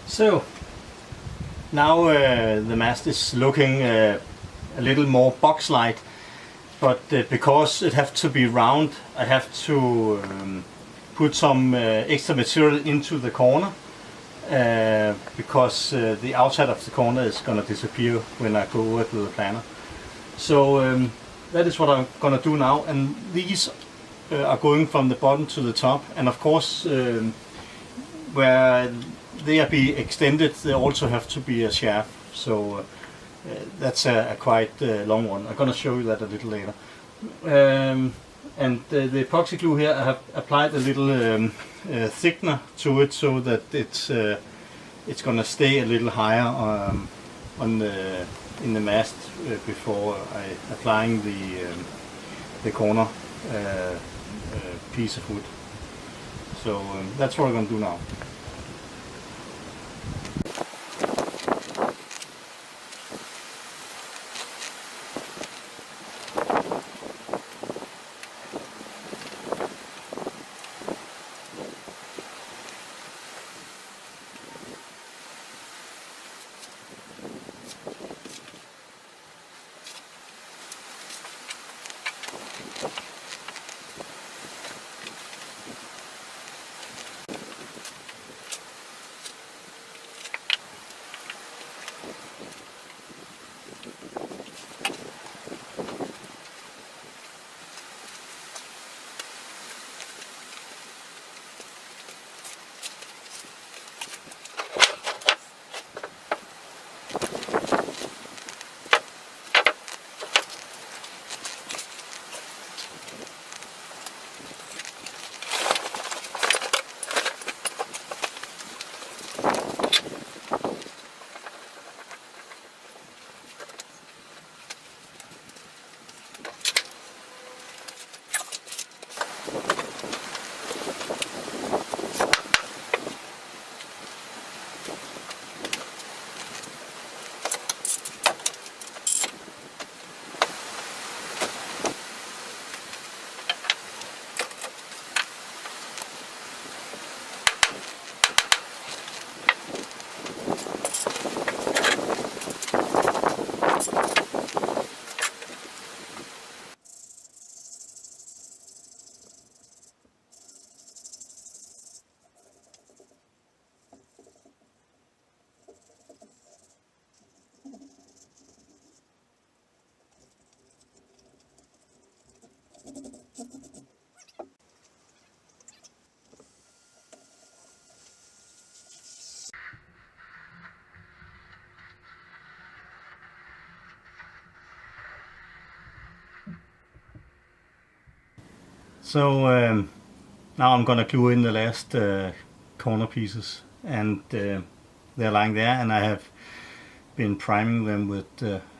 So now the mast is looking a little more box-like, but because it have to be round, I have to put some extra material into the corner because the outside of the corner is going to disappear when I go over to the planer. So that is what I'm going to do now, and these are going from the bottom to the top, and of course where they are be extended, they also have to be a shaft. So that's a quite long one. I'm going to show you that a little later. And the epoxy glue here, I have applied a little thickener to it so that it's going to stay a little higher in the mast before I applying the corner piece of wood. So that's what I'm going to do now. So now I'm going to glue in the last corner pieces, and they're lying there, and I have been priming them with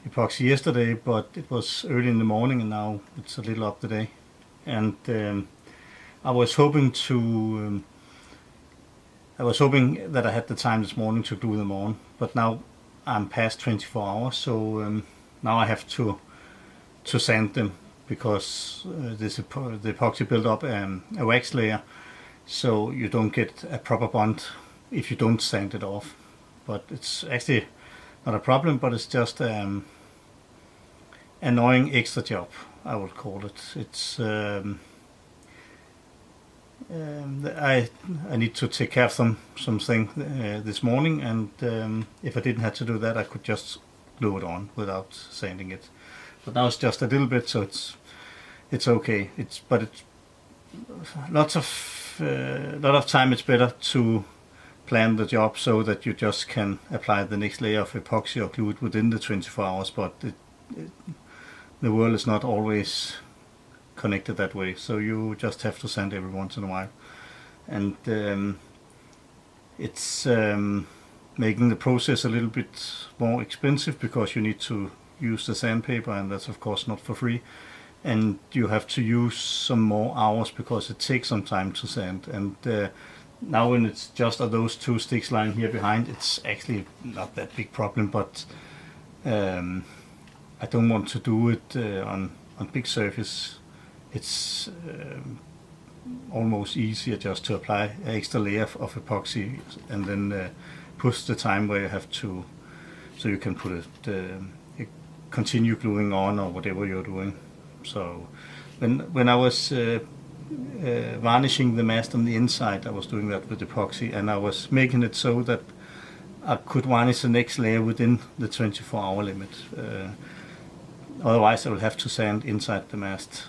epoxy yesterday, but it was early in the morning and now it's a little up today. And I was hoping that I had the time this morning to glue them on, but now I'm past 24 hours, so now I have to sand them, because the epoxy built up a wax layer, so you don't get a proper bond if you don't sand it off. But it's actually not a problem, but it's just annoying extra job, I would call it. It's I need to take care of something this morning, and if I didn't have to do that, I could just glue it on without sanding it. But now it's just a little bit, so it's okay. But it's lot of time. It's better to plan the job so that you just can apply the next layer of epoxy or glue it within the 24 hours. But the world is not always connected that way, so you just have to sand every once in a while, and it's making the process a little bit more expensive, because you need to use the sandpaper, and that's of course not for free, and you have to use some more hours because it takes some time to sand. And now when it's just those two sticks lying here behind, it's actually not that big problem, but I don't want to do it on big surface. It's almost easier just to apply an extra layer of epoxy and then push the time where you have to, so you can put it, continue gluing on or whatever you're doing. So when I was varnishing the mast on the inside, I was doing that with epoxy, and I was making it so that I could varnish the next layer within the 24-hour limit. Otherwise I will have to sand inside the mast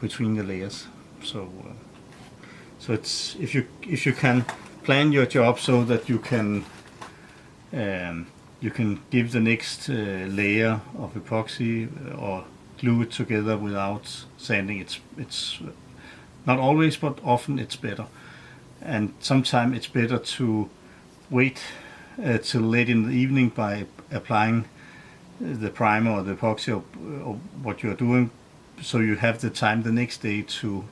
between the layers. So it's if you can plan your job so that you can give the next layer of epoxy or glue it together without sanding. It's not always, but often it's better. And sometimes it's better to wait till late in the evening by applying the primer or the epoxy or what you're doing, so you have the time the next day to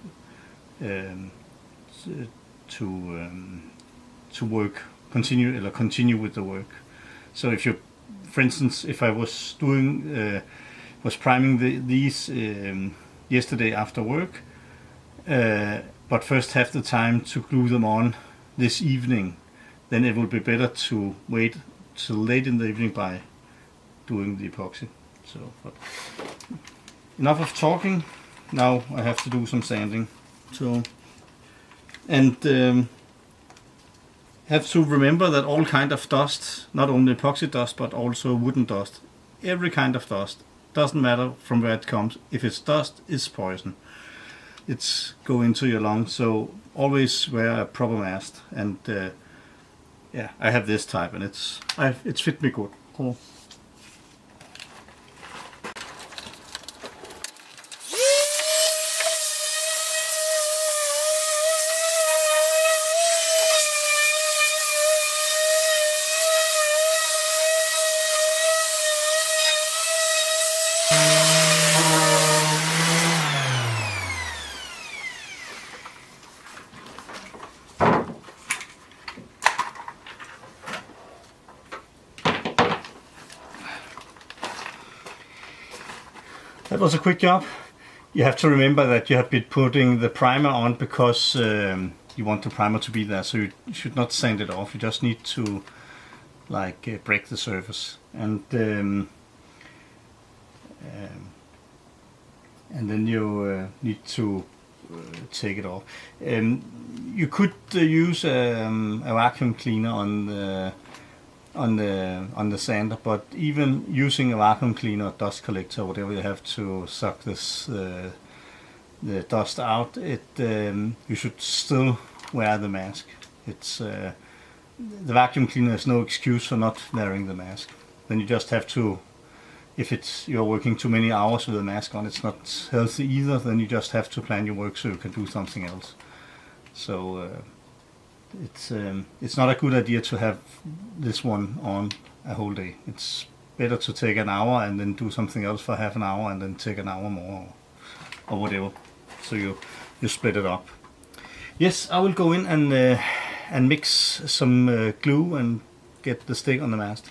work, continue with the work. So if you, for instance, if I was doing was priming these yesterday after work, but first have the time to glue them on this evening, then it would be better to wait till late in the evening by doing the epoxy. So, but enough of talking. Now I have to do some sanding. So, and have to remember that all kind of dust, not only epoxy dust but also wooden dust, every kind of dust, doesn't matter from where it comes. If it's dust, it's poison. It's go into your lungs. So always wear a proper mask. And yeah, I have this type, and it's fit me good. Cool. That was a quick job. You have to remember that you have been putting the primer on because you want the primer to be there, so you should not sand it off. You just need to break the surface, and then you need to take it off. You could use a vacuum cleaner on the sander, but even using a vacuum cleaner, dust collector, whatever, you have to suck this the dust out. You should still wear the mask. It's the vacuum cleaner is no excuse for not wearing the mask. Then you just have to, if you're working too many hours with a mask on, it's not healthy either. Then you just have to plan your work so you can do something else. So it's not a good idea to have this one on a whole day. It's better to take an hour and then do something else for half an hour and then take an hour more or whatever. So you split it up. Yes, I will go in and mix some glue and get the stick on the mast.